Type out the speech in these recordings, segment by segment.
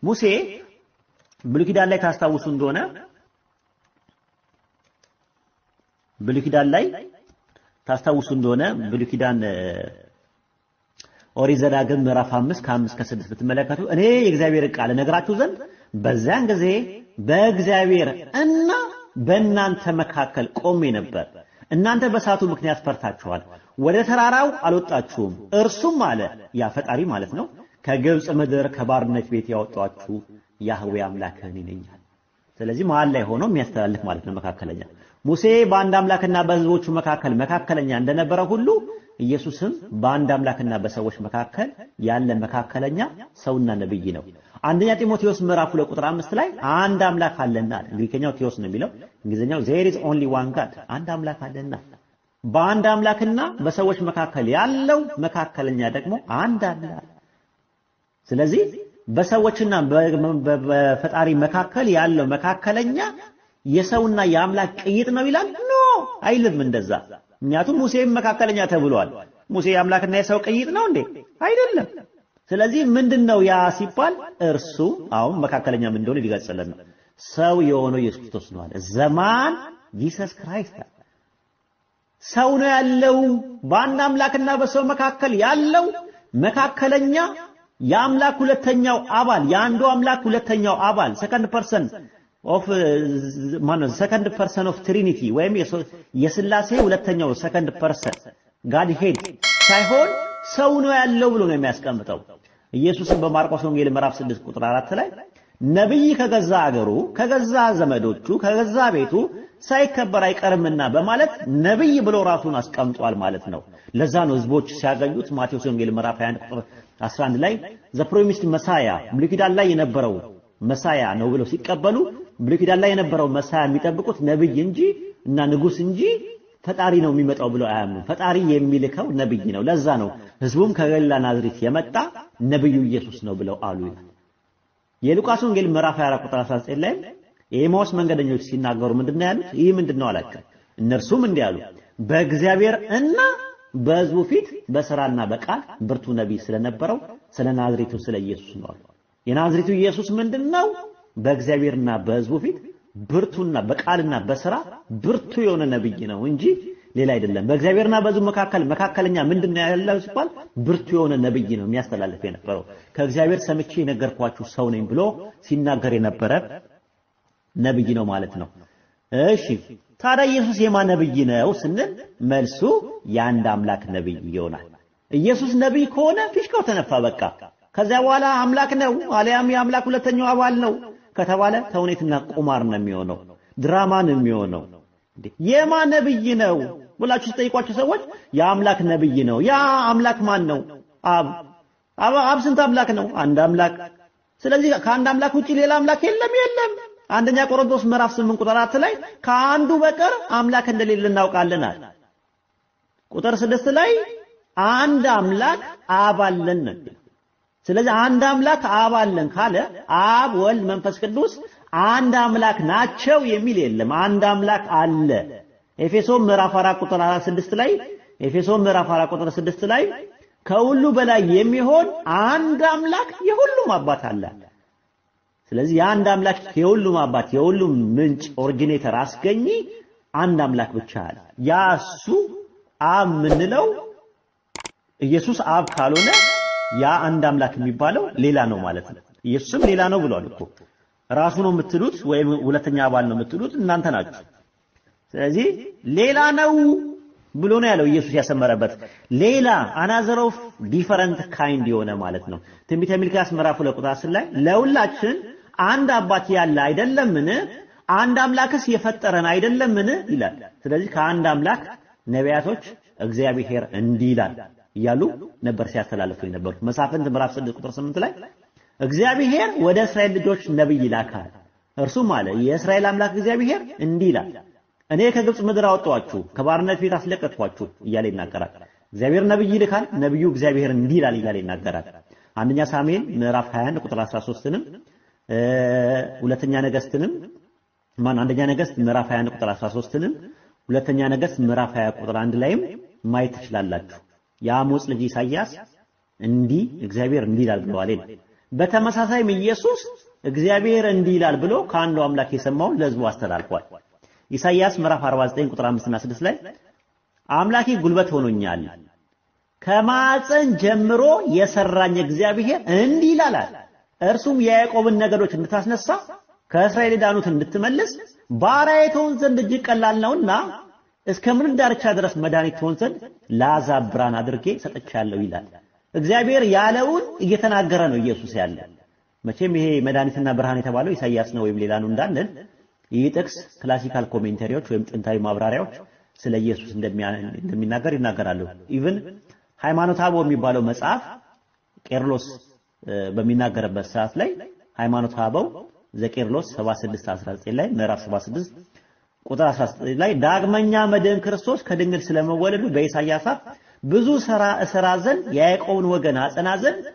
ሙሴ ብሉይ ኪዳን ላይ ታስታውሱ እንደሆነ ብሉይ ኪዳን ኦሪት ዘዳግም ምዕራፍ 5 ከ5 እስከ 6 ብትመለከቱ እኔ የእግዚአብሔር ቃል ነግራችሁ ዘንድ በዚያን ጊዜ በእግዚአብሔር እና በእናንተ መካከል ቆሜ ነበር። እናንተ በሳቱ ምክንያት ፈርታችኋል፣ ወደ ተራራው አልወጣችሁም። እርሱም አለ ያ ፈጣሪ ማለት ነው ከግብጽ ምድር ከባርነት ቤት ያወጣችሁ ያህዌ አምላክ እኔ ነኝ። ስለዚህ መሃል ላይ ሆኖ የሚያስተላልፍ ማለት ነው መካከለኛ። ሙሴ በአንድ አምላክና በሕዝቦቹ መካከለኛ እንደነበረ ሁሉ ኢየሱስም በአንድ አምላክና በሰዎች መካከል ያለ መካከለኛ ሰውና ነብይ ነው። አንደኛ ጢሞቴዎስ ምዕራፍ 2 ቁጥር 5 ላይ አንድ አምላክ አለና፣ ግሪከኛው ቴዎስ ነው የሚለው፣ እንግሊዘኛው there is only one God፣ አንድ አምላክ አለና። በአንድ አምላክና በሰዎች መካከል ያለው መካከለኛ ደግሞ አንድ አለ። ስለዚህ በሰዎችና በፈጣሪ መካከል ያለው መካከለኛ የሰውና የአምላክ ቅይጥ ነው ይላል? ኖ አይልም እንደዛ። ምክንያቱም ሙሴም መካከለኛ ተብሏል። ሙሴ የአምላክና የሰው ቅይጥ ነው እንዴ? አይደለም። ስለዚህ ምንድነው ያ ሲባል እርሱ አሁን መካከለኛ ምን እንደሆነ ሊገልጽልን ነው። ሰው የሆነው ኢየሱስ ክርስቶስ ነው አለ። ዘማን ጂሰስ ክራይስት ሰው ነው ያለው። በአንድ አምላክና በሰው መካከል ያለው መካከለኛ የአምላክ ሁለተኛው አባል፣ የአንዱ አምላክ ሁለተኛው አባል ሰከንድ ፐርሰን ኦፍ ትሪኒቲ ወይም የሥላሴ ሁለተኛው ሰከንድ ፐርሰን ጋድ ሄድ ሳይሆን ሰው ነው ያለው ብሎ ነው የሚያስቀምጠው። ኢየሱስን በማርቆስ ወንጌል ምዕራፍ 6 ቁጥር 4 ላይ ነብይ ከገዛ አገሩ ከገዛ ዘመዶቹ ከገዛ ቤቱ ሳይከበር አይቀርምና በማለት ነብይ ብሎ ራሱን አስቀምጧል ማለት ነው። ለዛ ነው ህዝቦች ሲያገኙት ማቴዎስ ወንጌል ምዕራፍ 21 ቁጥር 11 ላይ ዘ ፕሮሚስድ መሳያ ብሉይ ኪዳን ላይ የነበረው መሳያ ነው ብለው ሲቀበሉ ብሉይ ኪዳን ላይ የነበረው መሳያ የሚጠብቁት ነብይ እንጂ እና ንጉስ እንጂ ፈጣሪ ነው የሚመጣው ብለው አያምኑ። ፈጣሪ የሚልከው ነብይ ነው። ለዛ ነው ህዝቡም ከገሊላ ናዝሬት የመጣ ነብዩ ኢየሱስ ነው ብለው አሉ። የሉቃስ ወንጌል ምዕራፍ 24 ቁጥር 19 ላይ የኤማውስ መንገደኞች ሲናገሩ ምንድነው ያሉት? ይህ ምንድነው አላቸው። እነርሱም እንዲህ አሉ፣ በእግዚአብሔር እና በህዝቡ ፊት በሥራና በቃል ብርቱ ነብይ ስለነበረው ስለ ናዝሬቱ ስለ ኢየሱስ ነው አሉ። የናዝሬቱ ኢየሱስ ምንድነው? በእግዚአብሔርና በህዝቡ ፊት ብርቱና በቃልና በሥራ ብርቱ የሆነ ነብይ ነው እንጂ ሌላ አይደለም። በእግዚአብሔርና በህዝቡ መካከለኛ ምንድነው ያለው ሲባል ብርቱ የሆነ ነብይ ነው የሚያስተላልፍ የነበረው። ከእግዚአብሔር ሰምቼ የነገርኳችሁ ሰው ነኝ ብሎ ሲናገር የነበረ ነብይ ነው ማለት ነው። እሺ ታዲያ ኢየሱስ የማን ነብይ ነው ስንል መልሱ የአንድ አምላክ ነብይ ይሆናል። ኢየሱስ ነብይ ከሆነ ፊሽካው ተነፋ በቃ። ከዚያ በኋላ አምላክ ነው አልያም የአምላክ ሁለተኛው አባል ነው ከተባለ ተውኔትና ቁማር ነው የሚሆነው፣ ድራማ ነው የሚሆነው። የማን ነብይ ነው ብላችሁ ጠይቋቸው ሰዎች የአምላክ ነብይ ነው። ያ አምላክ ማን ነው? አብ ስንት አምላክ ነው? አንድ አምላክ። ስለዚህ ከአንድ አምላክ ውጪ ሌላ አምላክ የለም። አንደኛ ቆሮንቶስ ምዕራፍ 8 ቁጥር 4 ላይ ከአንዱ በቀር አምላክ እንደሌለ እናውቃለን አለ። ቁጥር 6 ላይ አንድ አምላክ አብ አለን ነው። ስለዚህ አንድ አምላክ አብ አለን ካለ አብ ወልድ መንፈስ ቅዱስ አንድ አምላክ ናቸው የሚል የለም። አንድ አምላክ አለ። ኤፌሶን ምዕራፍ 4 ቁጥር 6 ላይ ከሁሉ በላይ የሚሆን አንድ አምላክ የሁሉም አባት አለ። ስለዚህ የአንድ አምላክ የሁሉም አባት የሁሉም ምንጭ ኦሪጂኔተር አስገኚ አንድ አምላክ ብቻ አለ። ያሱ አብ ምንለው ኢየሱስ አብ ካልሆነ ያ አንድ አምላክ የሚባለው ሌላ ነው ማለት ነው። ኢየሱስም ሌላ ነው ብሏል እኮ። ራሱ ነው የምትሉት ወይም ሁለተኛ አባል ነው የምትሉት እናንተ ናችሁ። ስለዚህ ሌላ ነው ብሎ ነው ያለው ኢየሱስ ያሰመረበት። ሌላ another of different kind የሆነ ማለት ነው። ትንቢተ ሚልክያስ ምዕራፍ 2 ቁጥር 10 ላይ ለሁላችን አንድ አባት ያለ አይደለምን? አንድ አምላክስ የፈጠረን አይደለምን ይላል። ስለዚህ ከአንድ አምላክ ነቢያቶች እግዚአብሔር እንዲህ ይላል እያሉ ነበር ሲያስተላልፉ የነበሩት። መሳፍንት ምዕራፍ 6 ቁጥር 8 ላይ እግዚአብሔር ወደ እስራኤል ልጆች ነብይ ይላካል። እርሱም አለ የእስራኤል አምላክ እግዚአብሔር እንዲህ ይላል፣ እኔ ከግብጽ ምድር አወጣኋችሁ ከባርነት ቤት አስለቀቅኳችሁ እያለ ይናገራል። እግዚአብሔር ነብይ ይልካል። ነብዩ እግዚአብሔር እንዲህ ይላል እያለ ይናገራል። አንደኛ ሳሙኤል ምዕራፍ 21 ቁጥር 13ንም ሁለተኛ ነገሥትንም አንደኛ ነገሥት ምዕራፍ 21 ቁጥር 13ንም ሁለተኛ ነገሥት ምዕራፍ 20 ቁጥር 1 ላይም ማየት ትችላላችሁ። የአሞጽ ልጅ ኢሳይያስ እንዲህ እግዚአብሔር እንዲህ ይላል ብለዋል። በተመሳሳይም ኢየሱስ እግዚአብሔር እንዲህ ይላል ብሎ ከአንዱ አምላክ የሰማውን ለሕዝቡ አስተላልፏል። ኢሳይያስ ምዕራፍ 49 ቁጥር 5 እና 6 ላይ አምላኬ ጉልበት ሆኖኛል፣ ከማዕፀን ጀምሮ የሰራኝ እግዚአብሔር እንዲህ ይላል፣ እርሱም የያዕቆብን ነገዶች እንድታስነሳ ከእስራኤል የዳኑትን እንድትመልስ ባሪያዬ ትሆን ዘንድ እጅግ ቀላል ነውና እስከ ምድር ዳርቻ ድረስ መድኃኒት ትሆን ዘንድ ለአሕዛብ ብርሃን አድርጌ ሰጥቻለሁ ይላል። እግዚአብሔር ያለውን እየተናገረ ነው ኢየሱስ ያለ። መቼም ይሄ መድኃኒትና ብርሃን የተባለው ኢሳይያስ ነው ወይም ሌላ ነው እንዳንል ይህ ጥቅስ ክላሲካል ኮሜንታሪዎች ወይም ጥንታዊ ማብራሪያዎች ስለ ኢየሱስ እንደሚናገር ይናገራሉ። ኢቭን ሃይማኖተ አበው የሚባለው መጽሐፍ ቄርሎስ በሚናገርበት ሰዓት ላይ ሃይማኖተ አበው ዘቄርሎስ 76:19 ላይ ምዕራፍ 76 ቁጥር 19 ላይ ዳግመኛ መድኃኒት ክርስቶስ ከድንግል ስለመወለዱ በኢሳይያስ ብዙ ስራ ዘንድ የያዕቆብን ወገን አጸና ዘንድ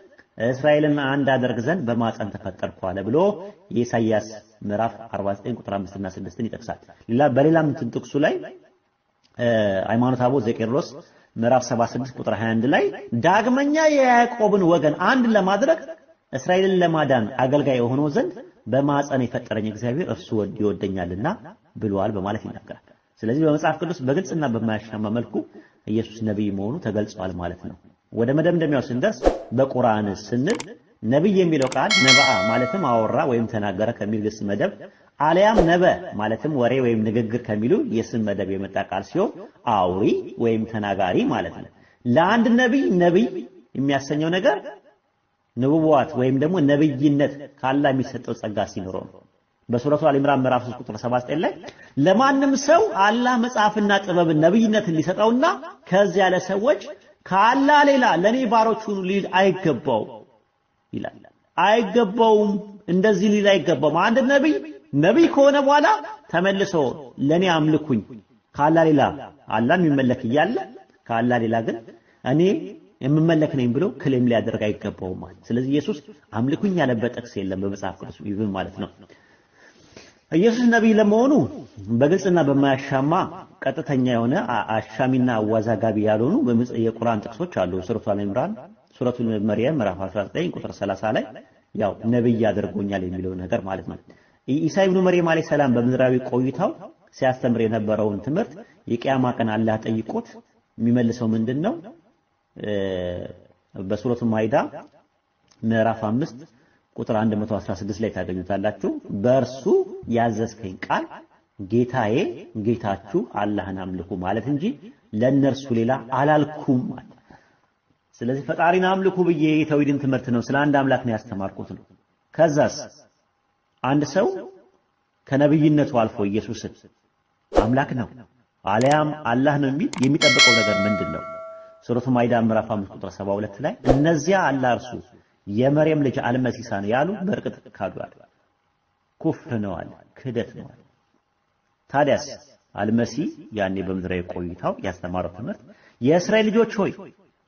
እስራኤልን አንድ አደርግ ዘንድ በማፀን ተፈጠርኩ አለ ብሎ የኢሳይያስ ምዕራፍ 49 ቁጥር 5 እና 6ን ይጠቅሳል። በሌላም ጥቅሱ ላይ ሃይማኖተ አበው ዘቄርሎስ ምዕራፍ 76 ቁጥር 21 ላይ ዳግመኛ የያዕቆብን ወገን አንድ ለማድረግ እስራኤልን ለማዳን አገልጋይ የሆነው ዘንድ በማፀን የፈጠረኝ እግዚአብሔር እርሱ ይወደኛልና ብሏል በማለት ይናገራል። ስለዚህ በመጽሐፍ ቅዱስ በግልጽና በማያሻማ መልኩ ኢየሱስ ነብይ መሆኑ ተገልጿል ማለት ነው። ወደ መደምደሚያው ስንደርስ በቁርአን ስንል ነብይ የሚለው ቃል ነብአ ማለትም አወራ ወይም ተናገረ ከሚል ግስ መደብ አልያም ነበ ማለትም ወሬ ወይም ንግግር ከሚሉ የስም መደብ የመጣ ቃል ሲሆን አውሪ ወይም ተናጋሪ ማለት ነው። ለአንድ ነብይ የሚያሰኘው ነገር ንቡዋት ወይም ደግሞ ነብይነት ካላ የሚሰጠው ጸጋ ሲኖረው ነው። በሱረቱ አሊ ኢምራን ምዕራፍ 3 ቁጥር 79 ላይ ለማንም ሰው አላህ መጽሐፍና ጥበብን ነብይነትን ሊሰጠውና ከዚያ ለሰዎች ከአላህ ሌላ ለኔ ባሮች ሁኑ ሊል አይገባው ይላል። አይገባውም፣ እንደዚህ ሊል አይገባውም። አንድ ነብይ ከሆነ በኋላ ተመልሶ ለኔ አምልኩኝ ከአላህ ሌላ አላህ የሚመለክ እያለ ከአላህ ሌላ ግን እኔ የምመለክ ነኝ ብሎ ክሌም ሊያደርግ አይገባውም ማለት። ስለዚህ ኢየሱስ አምልኩኝ ያለበት ጥቅስ የለም በመጽሐፍ ቅዱስ ይብን ማለት ነው። ኢየሱስ ነብይ ለመሆኑ በግልጽና በማያሻማ ቀጥተኛ የሆነ አሻሚና አዋዛጋቢ ያልሆኑ የቁርአን ጥቅሶች አሉ። ሱረቱ አሊ ኢምራን፣ ሱረቱ መርየም ምዕራፍ 19 ቁጥር 30 ላይ ያው ነብይ አድርጎኛል የሚለው ነገር ማለት ነው። ኢሳ ኢብኑ መርየም አለይሂ ሰላም በምድራዊ ቆይታው ሲያስተምር የነበረውን ትምህርት የቂያማ ቀን አላህ ጠይቆት የሚመልሰው ምንድነው? በሱረቱ ማይዳ ምዕራፍ 5 ቁጥር 116 ላይ ታገኙታላችሁ። በእርሱ ያዘዝከኝ ቃል ጌታዬ ጌታችሁ አላህን አምልኩ ማለት እንጂ ለነርሱ ሌላ አላልኩም ማለት። ስለዚህ ፈጣሪን አምልኩ ብዬ የተውሂድን ትምህርት ነው ስለ አንድ አምላክ ነው ያስተማርኩት ነው። ከዛስ አንድ ሰው ከነብይነቱ አልፎ ኢየሱስን አምላክ ነው አልያም አላህ ነው የሚጠብቀው ነገር ምንድነው? ሱረቱ ማይዳ ምዕራፍ 5 ቁጥር 72 ላይ እነዚያ አላህ እርሱ የመርየም ልጅ አልመሲሳ ነው ያሉ በእርግጥ ካዷል፣ ኩፍር ነው አለ፣ ክህደት ነው አለ። ታዲያስ አልመሲ ያኔ በምድራዊ ቆይታው ያስተማረው ትምህርት የእስራኤል ልጆች ሆይ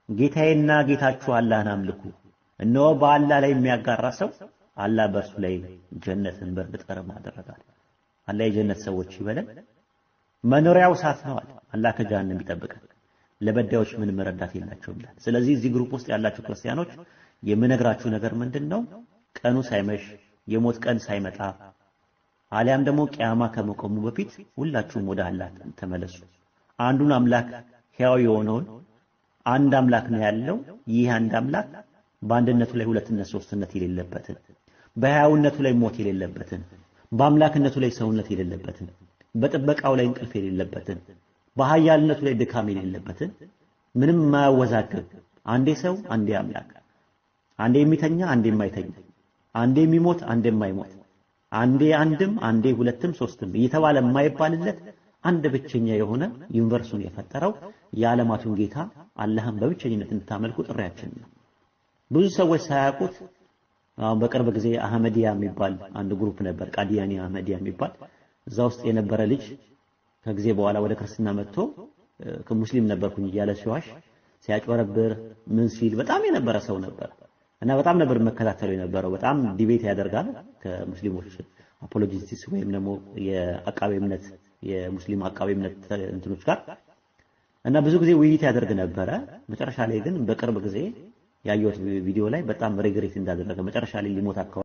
ጌታዬና ጌታችሁ አላህን አምልኩ፣ እነሆ በአላህ ላይ የሚያጋራ ሰው አላህ በእርሱ ላይ ጀነትን በእርግጥ ቀረም አደረጋል። አላህ የጀነት ሰዎች ይበለን። መኖሪያው እሳት ነው አለ። አላህ ከጀሃነም ይጠብቃል። ለበዳዮች ምንም ረዳት የላቸውም ይላል። ስለዚህ እዚህ ግሩፕ ውስጥ ያላችሁ ክርስቲያኖች የምነግራችሁ ነገር ምንድነው? ቀኑ ሳይመሽ የሞት ቀን ሳይመጣ አሊያም ደግሞ ቂያማ ከመቆሙ በፊት ሁላችሁም ወደ አላህ ተመለሱ። አንዱን አምላክ ሕያው የሆነውን አንድ አምላክ ነው ያለው። ይህ አንድ አምላክ በአንድነቱ ላይ ሁለትነት ሶስትነት የሌለበትን፣ በሕያውነቱ ላይ ሞት የሌለበትን፣ በአምላክነቱ ላይ ሰውነት የሌለበትን፣ በጥበቃው ላይ እንቅልፍ የሌለበትን፣ በኃያልነቱ ላይ ድካም የሌለበትን፣ ምንም የማያወዛግብ አንዴ ሰው አንዴ አምላክ፣ አንዴ የሚተኛ አንዴ የማይተኛ፣ አንዴ የሚሞት አንዴ የማይሞት፣ አንዴ አንድም አንዴ ሁለትም ሶስትም እየተባለ የማይባልለት አንድ ብቸኛ የሆነ ዩኒቨርሱን የፈጠረው የዓለማቱን ጌታ አላህን በብቸኝነት እንድታመልኩ ጥሪያችን ነው። ብዙ ሰዎች ሳያውቁት አሁን በቅርብ ጊዜ አህመዲያ የሚባል አንድ ግሩፕ ነበር፣ ቃዲያኒ አህመዲያ የሚባል እዛ ውስጥ የነበረ ልጅ ከጊዜ በኋላ ወደ ክርስትና መጥቶ ከሙስሊም ነበርኩኝ እያለ ሲዋሽ ሲያጭበረብር ምን ሲል በጣም የነበረ ሰው ነበር እና በጣም ነበር መከታተለው የነበረው። በጣም ዲቤት ያደርጋል ከሙስሊሞች አፖሎጂስቲክስ ወይም ደግሞ የአቃቤ እምነት የሙስሊም አቃቤ እምነት እንትኖች ጋር እና ብዙ ጊዜ ውይይት ያደርግ ነበረ። መጨረሻ ላይ ግን በቅርብ ጊዜ ያየሁት ቪዲዮ ላይ በጣም ሬግሬት እንዳደረገ መጨረሻ ላይ ሊሞት አካባቢ